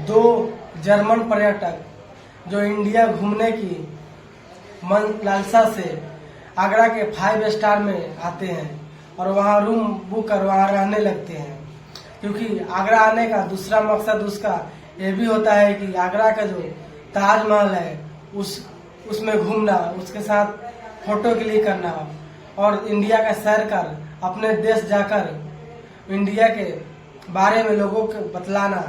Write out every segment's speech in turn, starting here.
दो जर्मन पर्यटक जो इंडिया घूमने की मन लालसा से आगरा के 5 स्टार में आते हैं और वहाँ रूम बुक कर वहाँ रहने लगते हैं। क्योंकि आगरा आने का दूसरा मकसद उसका ये भी होता है कि आगरा का जो ताजमहल है उसमें घूमना, उसके साथ फोटो क्लिक करना और इंडिया का सैर कर अपने देश जाकर इंडिया के बारे में लोगों को बतलाना।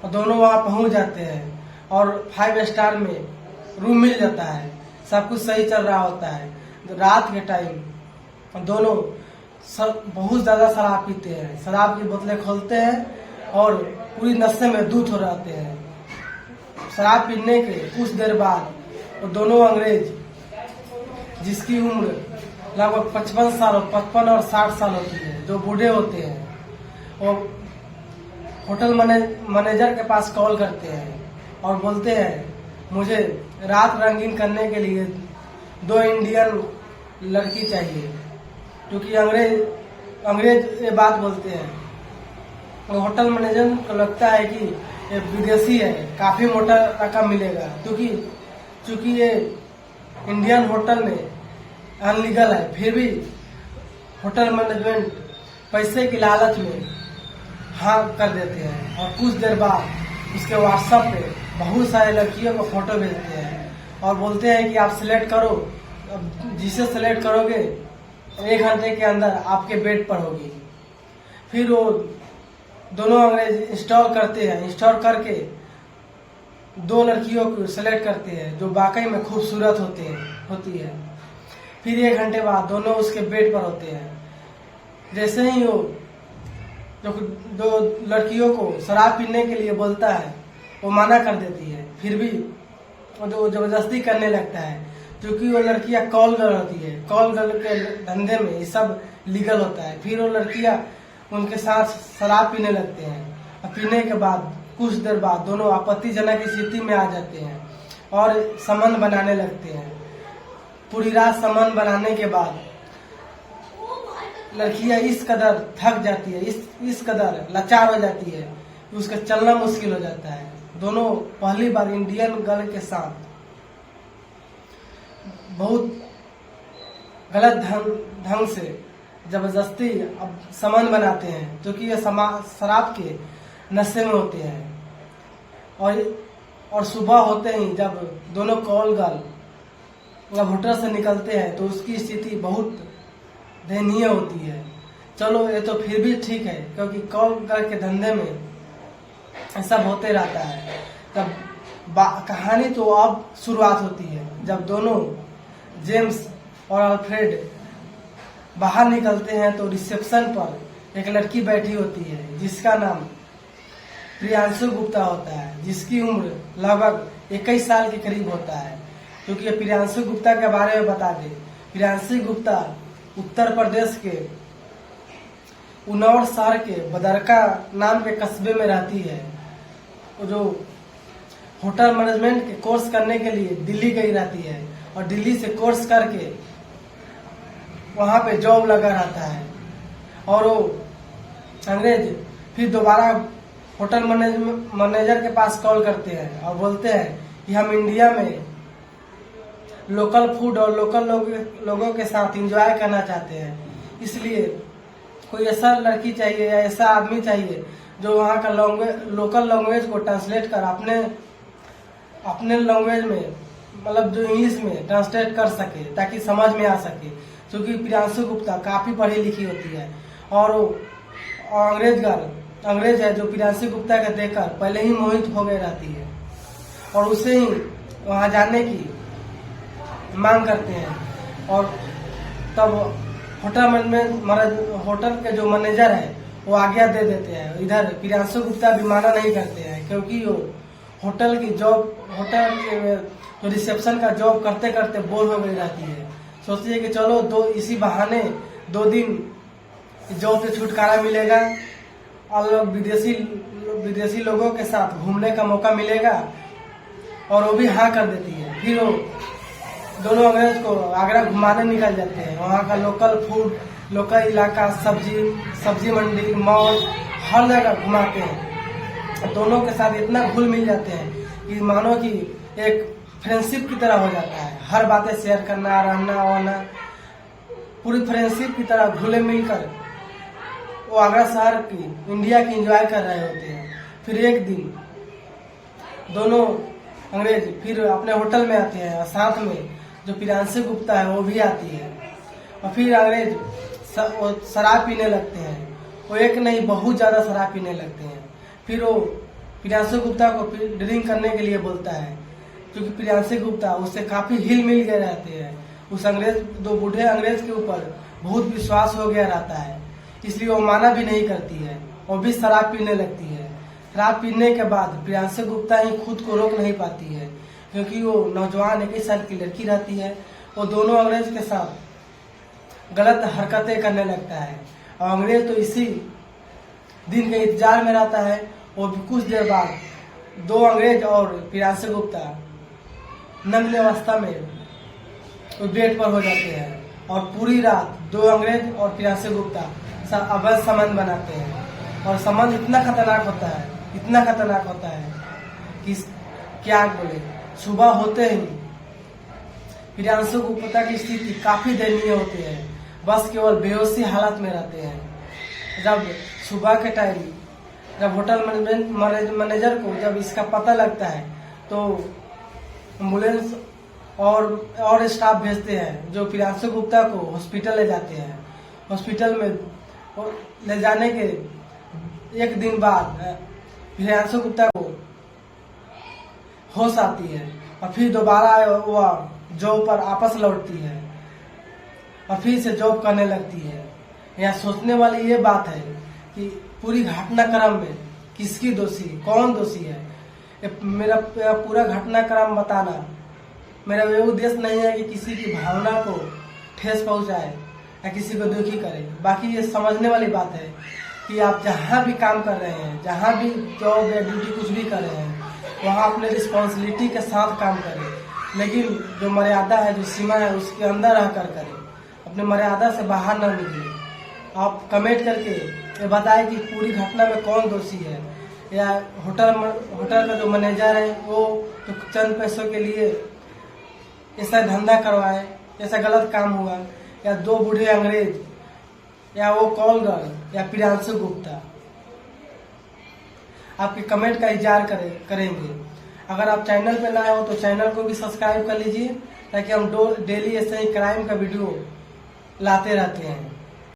और दोनों वहाँ पहुँच जाते हैं और 5 स्टार में रूम मिल जाता है, सब कुछ सही चल रहा होता है। रात के टाइम दोनों बहुत ज़्यादा शराब पीते हैं, शराब की बोतलें खोलते हैं और पूरी नशे में धुत हो रहते हैं। शराब पीने के कुछ देर बाद वो दोनों अंग्रेज, जिसकी उम्र लगभग 55 और 60 साल होती है, जो बूढ़े होते हैं, वो होटल मैनेजर के पास कॉल करते हैं और बोलते हैं मुझे रात रंगीन करने के लिए 2 इंडियन लड़की चाहिए। क्योंकि अंग्रेज ये बात बोलते हैं, तो होटल मैनेजर को लगता है कि ये विदेशी है, काफी मोटा रकम मिलेगा। क्योंकि ये इंडियन होटल में अनलीगल है, फिर भी होटल मैनेजमेंट पैसे की लालच में हाँ कर देते हैं। और कुछ देर बाद उसके व्हाट्सएप पे बहुत सारे लड़कियों को फोटो भेजते हैं और बोलते हैं कि आप सिलेक्ट करो, जिसे सिलेक्ट करोगे 1 घंटे के अंदर आपके बेड पर होगी। फिर वो दोनों अंग्रेज इंस्टॉल करते हैं, इंस्टॉल करके 2 लड़कियों को सिलेक्ट करते हैं जो वाकई में खूबसूरत होती है। फिर 1 घंटे बाद दोनों उसके बेड पर होते हैं। जैसे ही वो जो लड़कियों को शराब पीने के लिए बोलता है वो मना कर देती है, फिर भी वो जबरदस्ती करने लगता है। क्योंकि वो लड़कियां कॉल गर्ल होती है, कॉल गर्ल के धंधे में ये सब लीगल होता है। फिर वो लड़कियां उनके साथ शराब पीने लगते हैं और पीने के बाद कुछ देर बाद दोनों आपत्तिजनक स्थिति में आ जाते हैं और संबंध बनाने लगते हैं। पूरी रात संबंध बनाने के बाद लड़कियां इस कदर थक जाती है, इस कदर लाचार हो जाती है कि उसका चलना मुश्किल हो जाता है। दोनों पहली बार इंडियन गर्ल के साथ बहुत गलत ढंग से जबरदस्ती अब संबंध बनाते हैं, क्योंकि ये शराब के नशे में होते हैं। और सुबह होते ही जब दोनों कॉल गर्ल होटल से निकलते हैं तो उसकी स्थिति बहुत दयनीय होती है। चलो ये तो फिर भी ठीक है, क्योंकि कॉल गर्ल के धंधे में ऐसा होते रहता है। तब कहानी तो अब शुरुआत होती है, जब दोनों जेम्स और अल्फ्रेड बाहर निकलते हैं तो रिसेप्शन पर एक लड़की बैठी होती है जिसका नाम प्रियांशु गुप्ता होता है, जिसकी उम्र लगभग 21 साल के करीब होता है। क्योंकि प्रियांशु गुप्ता के बारे में बता दें, प्रियांशु गुप्ता उत्तर प्रदेश के उन्नाव शहर के बदरका नाम के कस्बे में रहती है। जो होटल मैनेजमेंट के कोर्स करने के लिए दिल्ली गई रहती है और दिल्ली से कोर्स करके वहाँ पे जॉब लगा रहता है। और वो अंग्रेज फिर दोबारा होटल मैनेजर के पास कॉल करते हैं और बोलते हैं कि हम इंडिया में लोकल फूड और लोकल लोगों के साथ एंजॉय करना चाहते हैं, इसलिए कोई ऐसा लड़की चाहिए या ऐसा आदमी चाहिए जो वहाँ का लोकल लैंग्वेज को ट्रांसलेट कर अपने लैंग्वेज में, मतलब जो इंग्लिश में ट्रांसलेट कर सके ताकि समझ में आ सके। क्योंकि प्रियांशु गुप्ता काफी पढ़ी लिखी होती है और अंग्रेज है जो प्रियांशु गुप्ता का देखकर पहले ही मोहित हो गई रहती है और उसे ही वहाँ जाने की मांग करते हैं। और तब होटल के जो मैनेजर है वो आज्ञा दे देते हैं। इधर प्रियांशु गुप्ता भी माना नहीं करते हैं, क्योंकि वो होटल के जो रिसेप्शन का जॉब करते करते बोर हो गई रहती है। सोचती है कि चलो इसी बहाने 2 दिन जॉब से छुटकारा मिलेगा और विदेशी लोगों के साथ घूमने का मौका मिलेगा, और वो भी हाँ कर देती है। फिर वो दोनों अंग्रेज को आगरा घुमाने निकल जाते हैं। वहाँ का लोकल फूड, लोकल इलाका, सब्जी मंडी, मॉल, हर जगह घुमाते हैं। दोनों के साथ इतना घुल मिल जाते हैं कि मानो कि एक फ्रेंडशिप की तरह हो जाता है। हर बातें शेयर करना, रहना वहना, पूरी फ्रेंडशिप की तरह घुले मिलकर वो आगरा शहर की, इंडिया की एंजॉय कर रहे होते हैं। फिर एक दिन दोनों अंग्रेज फिर अपने होटल में आते हैं और साथ में जो प्रियांशी गुप्ता है वो भी आती है और फिर अंग्रेज शराब पीने लगते हैं। वो एक नहीं बहुत ज्यादा शराब पीने लगते हैं। फिर वो प्रियांशी गुप्ता को ड्रिंक करने के लिए बोलता है, क्योंकि प्रियांशी गुप्ता उससे काफी हिल मिल गए रहते हैं। उस अंग्रेज, दो बूढ़े अंग्रेज के ऊपर बहुत विश्वास हो गया रहता है, इसलिए वो माना भी नहीं करती है। वो भी शराब पीने लगती है। शराब पीने के बाद प्रियांशी गुप्ता ही खुद को रोक नहीं पाती है, क्योंकि वो नौजवान 21 साल की लड़की रहती है। वो दोनों अंग्रेज के साथ गलत हरकतें करने लगता है और अंग्रेज तो इसी दिन के इंतजार में रहता है। और कुछ देर बाद दो अंग्रेज और प्रियांशी गुप्ता नग्न अवस्था में बेड पर हो जाते हैं और पूरी रात दो अंग्रेज और प्रियांशी गुप्ता अवैध संबंध बनाते हैं। और संबंध इतना खतरनाक होता है कि क्या बोले, सुबह होते ही प्रियांशी गुप्ता की स्थिति काफी दयनीय होती है। बस केवल बेहोशी हालत में रहते हैं। जब सुबह के टाइम जब होटल मैनेजर को जब इसका पता लगता है तो एम्बुलेंस और स्टाफ भेजते हैं, जो प्रियांशी गुप्ता को हॉस्पिटल ले जाते हैं। हॉस्पिटल में ले जाने के एक दिन बाद प्रियांशी गुप्ता को होश आती है और फिर दोबारा वह जॉब पर वापस लौटती है और फिर से जॉब करने लगती है। यहाँ सोचने वाली ये बात है कि पूरी घटनाक्रम में किसकी दोषी, कौन दोषी है। मेरा पूरा घटनाक्रम बताना मेरा ये उद्देश्य नहीं है कि किसी की भावना को ठेस पहुंचाए या किसी को दुखी करे। बाकी ये समझने वाली बात है कि आप जहाँ भी काम कर रहे हैं, जहाँ भी जॉब या ड्यूटी कुछ भी कर रहे हैं, वहाँ अपने रिस्पॉन्सिबिलिटी के साथ काम करें, लेकिन जो मर्यादा है, जो सीमा है, उसके अंदर रहकर करें। अपने मर्यादा से बाहर न निकले। आप कमेंट करके ये बताएं कि पूरी घटना में कौन दोषी है, या होटल का जो मैनेजर है वो तो चंद पैसों के लिए ऐसा धंधा करवाए, ऐसा गलत काम हुआ, या दो बूढ़े अंग्रेज, या वो कॉल गर्ल, या प्रियांशी गुप्ता। आपके कमेंट का इंतजार करेंगे। अगर आप चैनल पे नए हो तो चैनल को भी सब्सक्राइब कर लीजिए, ताकि हम डेली ऐसे ही क्राइम का वीडियो लाते रहते हैं।